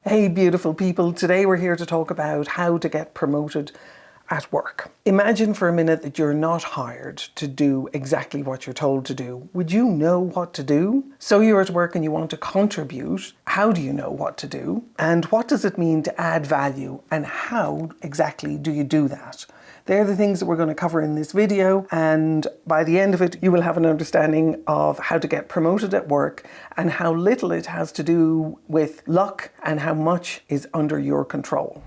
Hey beautiful people, today we're here to talk about how to get promoted at work. Imagine for a minute that you're not hired to do exactly what you're told to do. Would you know what to do? So you're at work and you want to contribute. How do you know what to do? And what does it mean to add value? And how exactly do you do that? They're the things that we're going to cover in this video, and by the end of it you will have an understanding of how to get promoted at work and how little it has to do with luck and how much is under your control.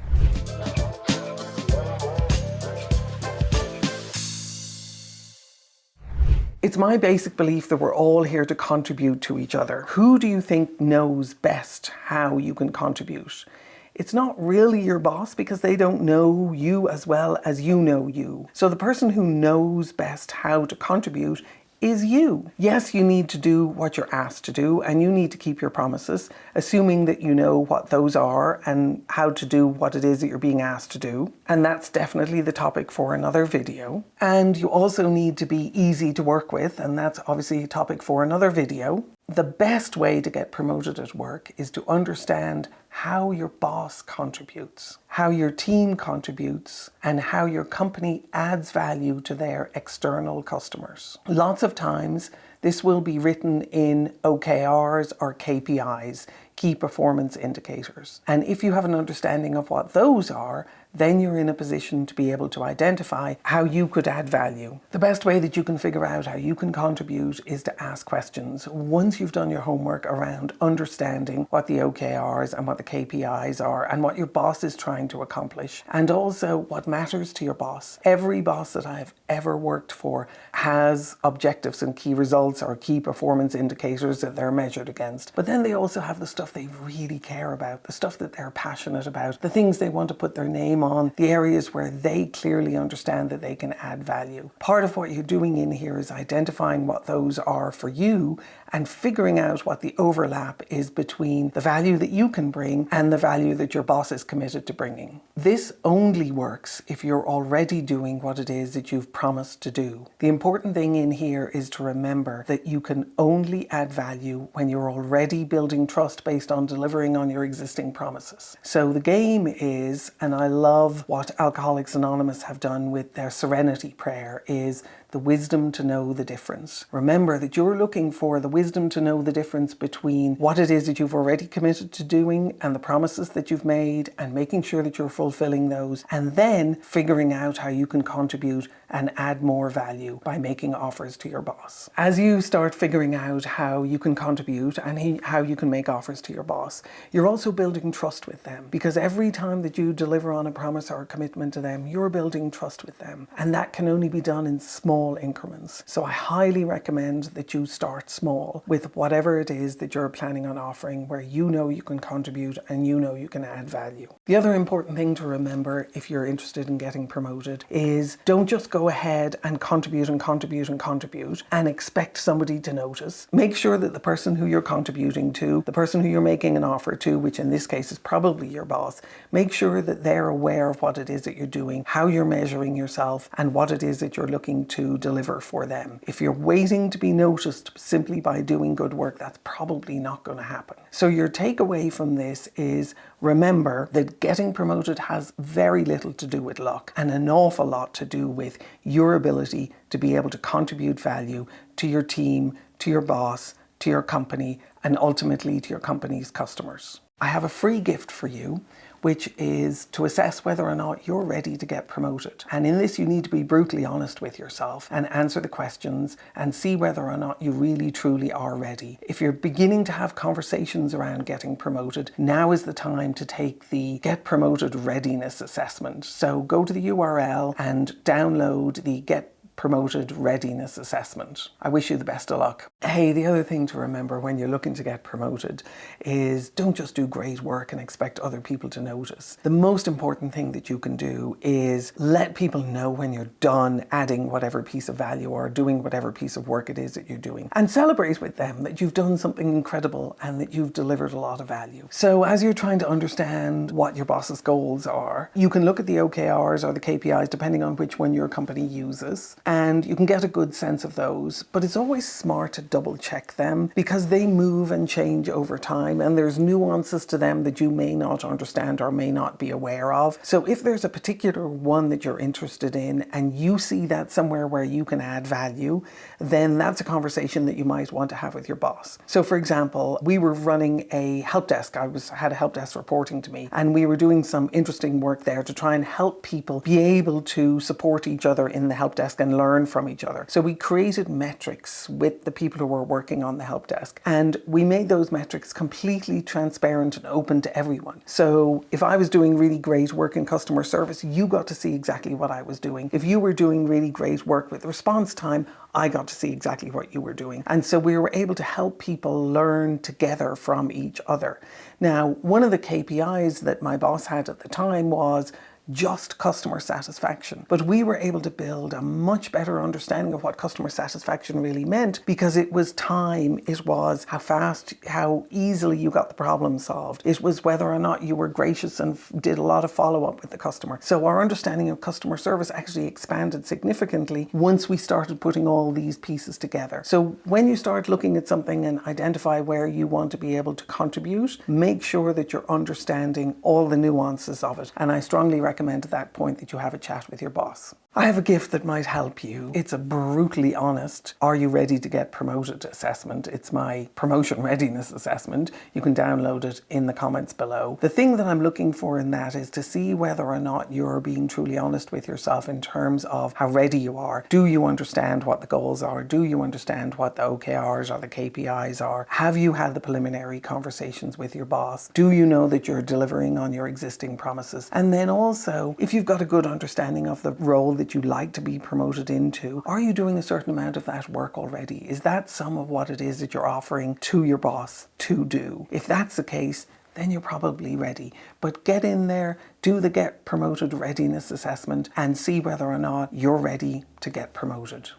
It's my basic belief that we're all here to contribute to each other. Who do you think knows best how you can contribute? It's not really your boss, because they don't know you as well as you know you. So the person who knows best how to contribute is you. Yes, you need to do what you're asked to do, and you need to keep your promises, assuming that you know what those are and how to do what it is that you're being asked to do. And that's definitely the topic for another video. And you also need to be easy to work with, and that's obviously a topic for another video. The best way to get promoted at work is to understand how your boss contributes, how your team contributes, and how your company adds value to their external customers. Lots of times this will be written in OKRs or KPIs, key performance indicators. And if you have an understanding of what those are, then you're in a position to be able to identify how you could add value. The best way that you can figure out how you can contribute is to ask questions. Once you've done your homework around understanding what the OKRs and what the KPIs are and what your boss is trying to accomplish, and also what matters to your boss. Every boss that I've ever worked for has objectives and key results or key performance indicators that they're measured against. But then they also have the stuff they really care about, the stuff that they're passionate about, the things they want to put their name on, the areas where they clearly understand that they can add value. Part of what you're doing in here is identifying what those are for you and figuring out what the overlap is between the value that you can bring and the value that your boss is committed to bringing. This only works if you're already doing what it is that you've promised to do. The important thing in here is to remember that you can only add value when you're already building trust based on delivering on your existing promises. So the game is, and I love what Alcoholics Anonymous have done with their serenity prayer, is the wisdom to know the difference. Remember that you're looking for the wisdom to know the difference between what it is that you've already committed to doing and the promises that you've made, and making sure that you're fulfilling those, and then figuring out how you can contribute and add more value by making offers to your boss. As you start figuring out how you can contribute and how you can make offers to your boss, you're also building trust with them, because every time that you deliver on a promise or a commitment to them, you're building trust with them, and that can only be done in small increments. So I highly recommend that you start small with whatever it is that you're planning on offering, where you know you can contribute and you know you can add value. The other important thing to remember if you're interested in getting promoted is don't just go ahead and contribute and contribute and contribute and expect somebody to notice. Make sure that the person who you're contributing to, the person who you're making an offer to, which in this case is probably your boss, make sure that they're aware of what it is that you're doing, how you're measuring yourself, and what it is that you're looking to deliver for them. If you're waiting to be noticed simply by doing good work, that's probably not going to happen. So your takeaway from this is, remember that getting promoted has very little to do with luck and an awful lot to do with your ability to be able to contribute value to your team, to your boss, to your company, and ultimately to your company's customers. I have a free gift for you, which is to assess whether or not you're ready to get promoted. And in this, you need to be brutally honest with yourself and answer the questions and see whether or not you really truly are ready. If you're beginning to have conversations around getting promoted, now is the time to take the Get Promoted Readiness assessment. So go to the URL and download the Get Promoted Readiness assessment. I wish you the best of luck. Hey, the other thing to remember when you're looking to get promoted is don't just do great work and expect other people to notice. The most important thing that you can do is let people know when you're done adding whatever piece of value or doing whatever piece of work it is that you're doing, and celebrate with them that you've done something incredible and that you've delivered a lot of value. So as you're trying to understand what your boss's goals are, you can look at the OKRs or the KPIs depending on which one your company uses, and you can get a good sense of those. But it's always smart to double check them because they move and change over time, and there's nuances to them that you may not understand or may not be aware of. So if there's a particular one that you're interested in and you see that somewhere where you can add value, then that's a conversation that you might want to have with your boss. So for example, we were running a help desk. I had a help desk reporting to me, and we were doing some interesting work there to try and help people be able to support each other in the help desk and learn from each other. So we created metrics with the people who were working on the help desk, and we made those metrics completely transparent and open to everyone. So if I was doing really great work in customer service, you got to see exactly what I was doing. If you were doing really great work with response time, I got to see exactly what you were doing. And so we were able to help people learn together from each other. Now, one of the KPIs that my boss had at the time was just customer satisfaction. But we were able to build a much better understanding of what customer satisfaction really meant, because it was time, it was how fast, how easily you got the problem solved. It was whether or not you were gracious and did a lot of follow-up with the customer. So our understanding of customer service actually expanded significantly once we started putting all these pieces together. So when you start looking at something and identify where you want to be able to contribute, make sure that you're understanding all the nuances of it. And I strongly recommend at that point that you have a chat with your boss. I have a gift that might help you. It's a brutally honest, are you ready to get promoted assessment. It's my promotion readiness assessment. You can download it in the comments below. The thing that I'm looking for in that is to see whether or not you're being truly honest with yourself in terms of how ready you are. Do you understand what the goals are? Do you understand what the OKRs or the KPIs are? Have you had the preliminary conversations with your boss? Do you know that you're delivering on your existing promises? And then also, if you've got a good understanding of the role that you'd like to be promoted into, are you doing a certain amount of that work already? Is that some of what it is that you're offering to your boss to do? If that's the case, then you're probably ready. But get in there, do the Get Promoted Readiness Assessment, and see whether or not you're ready to get promoted.